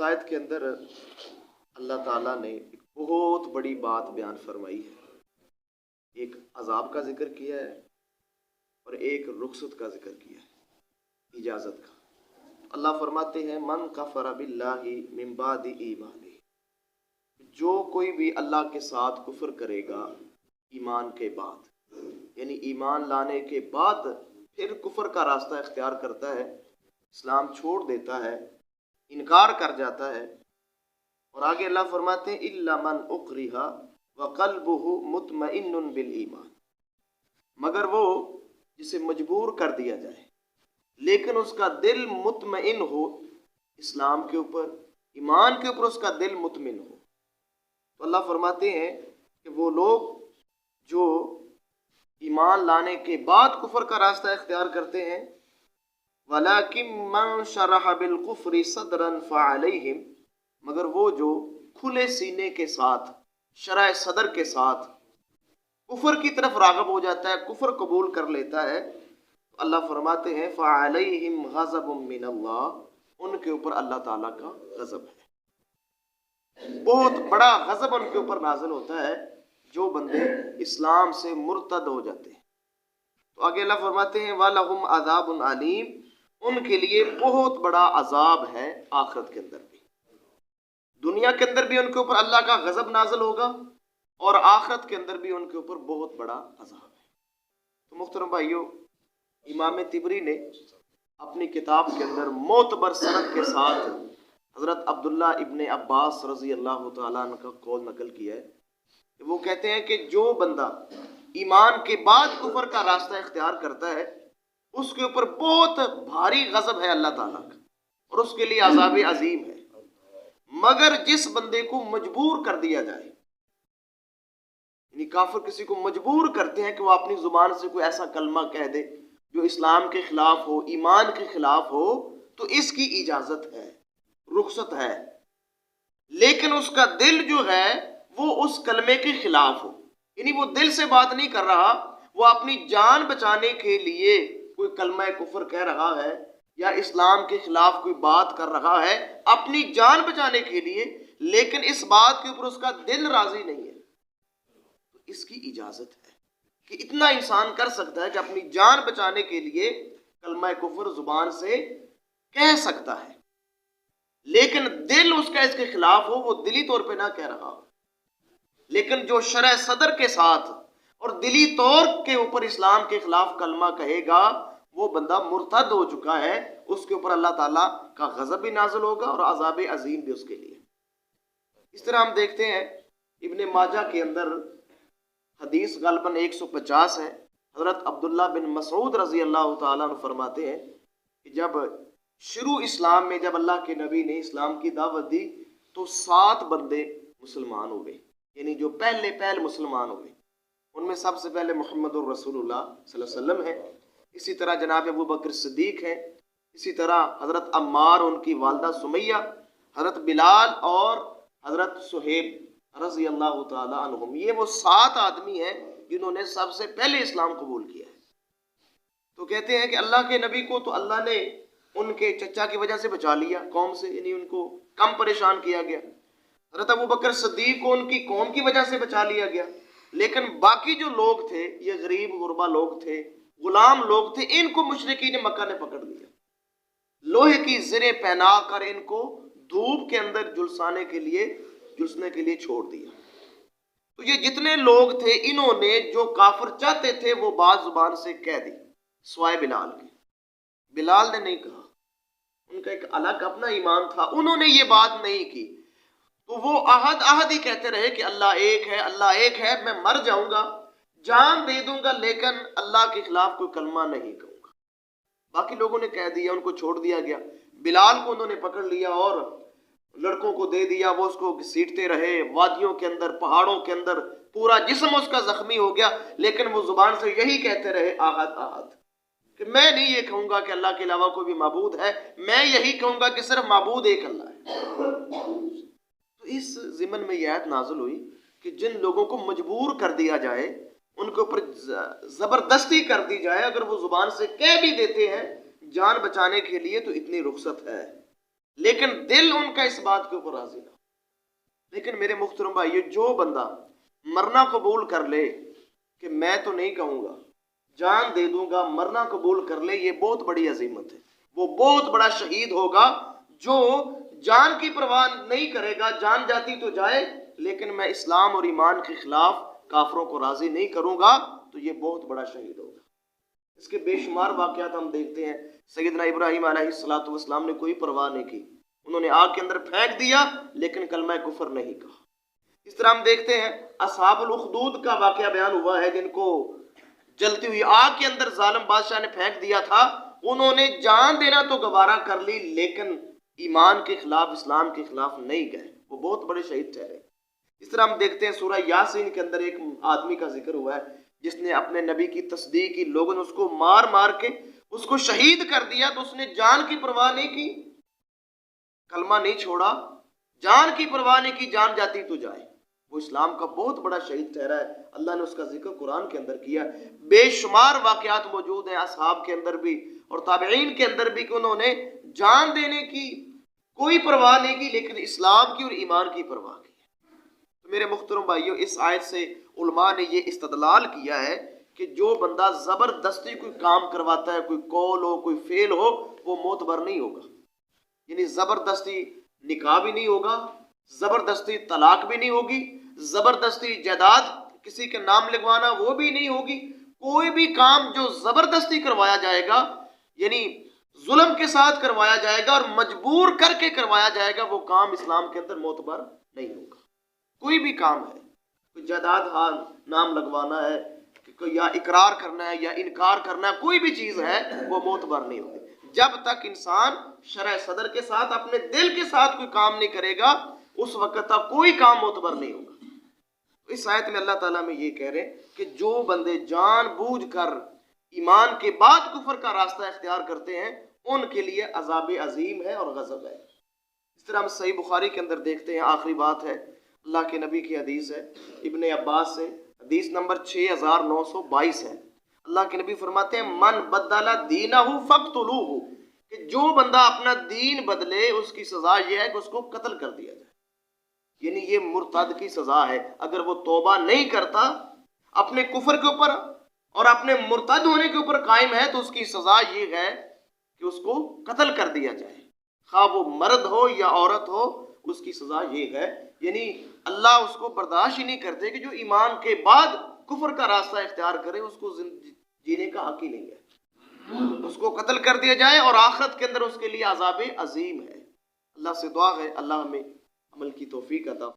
آیت کے اندر اللہ تعالیٰ نے ایک بہت بڑی بات بیان فرمائی ہے۔ ایک عذاب کا ذکر کیا ہے اور ایک رخصت کا ذکر کیا ہے، اجازت کا۔ اللہ فرماتے ہیں من کفر باللہ من بعد ایمانہ، جو کوئی بھی اللہ کے ساتھ کفر کرے گا ایمان کے بعد، یعنی ایمان لانے کے بعد پھر کفر کا راستہ اختیار کرتا ہے، اسلام چھوڑ دیتا ہے، انکار کر جاتا ہے، اور آگے اللہ فرماتے ہیں الا من اکرہ وقلبہ مطمئن بالایمان، مگر وہ جسے مجبور کر دیا جائے لیکن اس کا دل مطمئن ہو اسلام کے اوپر، ایمان کے اوپر اس کا دل مطمئن ہو، تو اللہ فرماتے ہیں کہ وہ لوگ جو ایمان لانے کے بعد کفر کا راستہ اختیار کرتے ہیں، وَلَكِن مَّن شَرَحَ بِالْكُفْرِ صَدْرًا فَعَلَيْهِمْ، مگر وہ جو کھلے سینے کے ساتھ، شرح صدر کے ساتھ کفر کی طرف راغب ہو جاتا ہے، کفر قبول کر لیتا ہے، تو اللہ فرماتے ہیں فَعَلَيْهِمْ غَضَبٌ مِّنَ اللَّهِ، ان کے اوپر اللہ تعالیٰ کا غضب ہے، بہت بڑا غضب ان کے اوپر نازل ہوتا ہے جو بندے اسلام سے مرتد ہو جاتے ہیں۔ تو آگے اللہ فرماتے ہیں وَلَهُمْ عَذَابٌ عَلِيمٌ، ان کے لیے بہت بڑا عذاب ہے آخرت کے اندر بھی، دنیا کے اندر بھی ان کے اوپر اللہ کا غضب نازل ہوگا اور آخرت کے اندر بھی ان کے اوپر بہت بڑا عذاب ہے۔ تو محترم بھائیو، امام طبری نے اپنی کتاب کے اندر معتبر سند کے ساتھ حضرت عبداللہ ابن عباس رضی اللہ تعالیٰ عنہ کا قول نقل کیا ہے کہ وہ کہتے ہیں کہ جو بندہ ایمان کے بعد کفر کا راستہ اختیار کرتا ہے اس کے اوپر بہت بھاری غضب ہے اللہ تعالیٰ کا اور اس کے لیے عذاب عظیم ہے، مگر جس بندے کو مجبور کر دیا جائے، یعنی کافر کسی کو مجبور کرتے ہیں کہ وہ اپنی زبان سے کوئی ایسا کلمہ کہہ دے جو اسلام کے خلاف ہو، ایمان کے خلاف ہو، تو اس کی اجازت ہے، رخصت ہے، لیکن اس کا دل جو ہے وہ اس کلمے کے خلاف ہو، یعنی وہ دل سے بات نہیں کر رہا، وہ اپنی جان بچانے کے لیے کوئی کلمہ کفر کہہ رہا ہے یا اسلام کے خلاف کوئی بات کر رہا ہے اپنی جان بچانے کے لیے، لیکن اس بات کے اوپر اس کا دل راضی نہیں ہے، تو اس کی اجازت ہے کہ اتنا انسان کر سکتا ہے کہ اپنی جان بچانے کے لیے کلمہ کفر زبان سے کہہ سکتا ہے، لیکن دل اس کا اس کے خلاف ہو، وہ دلی طور پہ نہ کہہ رہا ہو، لیکن جو شرح صدر کے ساتھ اور دلی طور کے اوپر اسلام کے خلاف کلمہ کہے گا وہ بندہ مرتد ہو چکا ہے، اس کے اوپر اللہ تعالیٰ کا غضب بھی نازل ہوگا اور عذاب عظیم بھی اس کے لیے۔ اس طرح ہم دیکھتے ہیں ابن ماجہ کے اندر حدیث غالباً 150 ہے، حضرت عبداللہ بن مسعود رضی اللہ تعالیٰ عنہ فرماتے ہیں کہ جب شروع اسلام میں جب اللہ کے نبی نے اسلام کی دعوت دی تو 7 بندے مسلمان ہوئے، یعنی جو پہل مسلمان ہوئے، ان میں سب سے پہلے محمد الرسول اللہ صلی اللہ علیہ وسلم ہے، اسی طرح جناب ابو بکر صدیق ہیں، اسی طرح حضرت عمار، ان کی والدہ سمیہ، حضرت بلال اور حضرت صہیب رضی اللہ تعالی عنہم، یہ وہ 7 آدمی ہیں جنہوں نے سب سے پہلے اسلام قبول کیا ہے۔ تو کہتے ہیں کہ اللہ کے نبی کو تو اللہ نے ان کے چچا کی وجہ سے بچا لیا، قوم سے، یعنی ان کو کم پریشان کیا گیا، حضرت ابو بکر صدیق کو ان کی قوم کی وجہ سے بچا لیا گیا، لیکن باقی جو لوگ تھے یہ غریب غربا لوگ تھے، غلام لوگ تھے، ان کو مشرکین مکہ نے پکڑ لیا، لوہے کی زریں پہنا کر ان کو دھوپ کے اندر جلسنے کے لیے چھوڑ دیا۔ تو یہ جتنے لوگ تھے انہوں نے جو کافر چاہتے تھے وہ بات زبان سے کہہ دی، سوائے بلال کے، بلال نے نہیں کہا، ان کا ایک الگ اپنا ایمان تھا، انہوں نے یہ بات نہیں کی، تو وہ عہد ہی کہتے رہے کہ اللہ ایک ہے، اللہ ایک ہے، میں مر جاؤں گا، جان دے دوں گا، لیکن اللہ کے خلاف کوئی کلمہ نہیں کہوں گا۔ باقی لوگوں نے کہہ دیا، ان کو چھوڑ دیا گیا، بلال کو انہوں نے پکڑ لیا اور لڑکوں کو دے دیا، وہ اس کو گھسیٹتے رہے، وادیوں کے اندر، پہاڑوں کے اندر، پورا جسم اس کا زخمی ہو گیا، لیکن وہ زبان سے یہی کہتے رہے احد، کہ میں نہیں یہ کہوں گا کہ اللہ کے علاوہ کوئی بھی معبود ہے، میں یہی کہوں گا کہ صرف معبود ایک اللہ ہے۔ تو اس ضمن میں یہ آیت نازل ہوئی کہ جن لوگوں کو مجبور کر دیا جائے، ان کے اوپر زبردستی کر دی جائے، اگر وہ زبان سے کہہ بھی دیتے ہیں جان بچانے کے لیے تو اتنی رخصت ہے۔ لیکن دل ان کا اس بات کے اوپر راضی نہ ہو۔ لیکن میرے محترم بھائیو، جو بندہ مرنا قبول کر لے کہ میں تو نہیں کہوں گا، جان دے دوں گا، مرنا قبول کر لے، یہ بہت بڑی عظیمت ہے۔ وہ بہت بڑا شہید ہوگا جو جان کی پرواہ نہیں کرے گا، جان جاتی تو جائے لیکن میں اسلام اور ایمان کے خلاف کافروں کو راضی نہیں کروں گا، تو یہ بہت بڑا شہید ہوگا۔ اس کے بے شمار واقعات ہم دیکھتے ہیں۔ سیدنا ابراہیم علیہ السلام نے کوئی پرواہ نہیں کی، انہوں نے آگ کے اندر پھینک دیا لیکن کلمہ کفر نہیں کہا۔ اس طرح ہم دیکھتے ہیں اصحاب الاخدود کا واقعہ بیان ہوا ہے، جن کو جلتی ہوئی آگ کے اندر ظالم بادشاہ نے پھینک دیا تھا، انہوں نے جان دینا تو گوارا کر لی لیکن ایمان کے خلاف، اسلام کے خلاف نہیں گئے، وہ بہت بڑے شہید ٹھہرے۔ اس طرح ہم دیکھتے ہیں سورہ یاسین کے اندر ایک آدمی کا ذکر ہوا ہے جس نے اپنے نبی کی تصدیق کی، لوگوں نے اس کو مار مار کے اس کو شہید کر دیا، تو اس نے جان کی پرواہ نہیں کی، کلمہ نہیں چھوڑا، جان کی پرواہ نہیں کی، جان جاتی تو جائے۔ وہ اسلام کا بہت بڑا شہید ٹھہرا ہے، اللہ نے اس کا ذکر قرآن کے اندر کیا۔ بے شمار واقعات موجود ہیں اصحاب کے اندر بھی اور تابعین کے اندر بھی کہ انہوں نے جان دینے کی کوئی پرواہ نہیں کی لیکن اسلام کی اور ایمان کی پرواہ کی۔ تو میرے محترم بھائیوں، اس آیت سے علماء نے یہ استدلال کیا ہے کہ جو بندہ زبردستی کوئی کام کرواتا ہے، کوئی قول ہو، کوئی فعل ہو، وہ معتبر نہیں ہوگا۔ یعنی زبردستی نکاح بھی نہیں ہوگا، زبردستی طلاق بھی نہیں ہوگی، زبردستی جائیداد کسی کے نام لگوانا وہ بھی نہیں ہوگی۔ کوئی بھی کام جو زبردستی کروایا جائے گا، یعنی ظلم کے ساتھ کروایا جائے گا اور مجبور کر کے کروایا جائے گا، وہ کام اسلام کے اندر معتبر نہیں ہوگا۔ کوئی بھی کام ہے، کوئی جائیداد حال نام لگوانا ہے یا اقرار کرنا ہے یا انکار کرنا ہے، کوئی بھی چیز ہے وہ معتبر نہیں ہوگی جب تک انسان شرع صدر کے ساتھ، اپنے دل کے ساتھ کوئی کام نہیں کرے گا، اس وقت تک کوئی کام معتبر نہیں ہوگا۔ اس آیت میں اللہ تعالیٰ میں یہ کہہ رہے ہیں کہ جو بندے جان بوجھ کر ایمان کے بعد کفر کا راستہ اختیار کرتے ہیں، ان کے لیے عذاب عظیم ہے اور غضب ہے۔ اس طرح ہم صحیح بخاری کے اندر دیکھتے ہیں، آخری بات ہے، اللہ کے نبی کی حدیث ہے ابن عباس سے، حدیث نمبر 6922 ہے۔ اللہ کے نبی فرماتے ہیں من بدل دینہ فقتلوہ، کہ جو بندہ اپنا دین بدلے اس کی سزا یہ ہے کہ اس کو قتل کر دیا جائے۔ یعنی یہ مرتد کی سزا ہے، اگر وہ توبہ نہیں کرتا، اپنے کفر کے اوپر اور اپنے مرتد ہونے کے اوپر قائم ہے، تو اس کی سزا یہ ہے کہ اس کو قتل کر دیا جائے، خواہ وہ مرد ہو یا عورت ہو، اس کی سزا یہ ہے۔ یعنی اللہ اس کو برداشت ہی نہیں کرتے کہ جو ایمان کے بعد کفر کا راستہ اختیار کرے، اس کو جینے کا حق ہی نہیں ہے، اس کو قتل کر دیا جائے اور آخرت کے اندر اس کے لیے عذاب عظیم ہے۔ اللہ سے دعا ہے اللہ ہمیں عمل کی توفیق عطا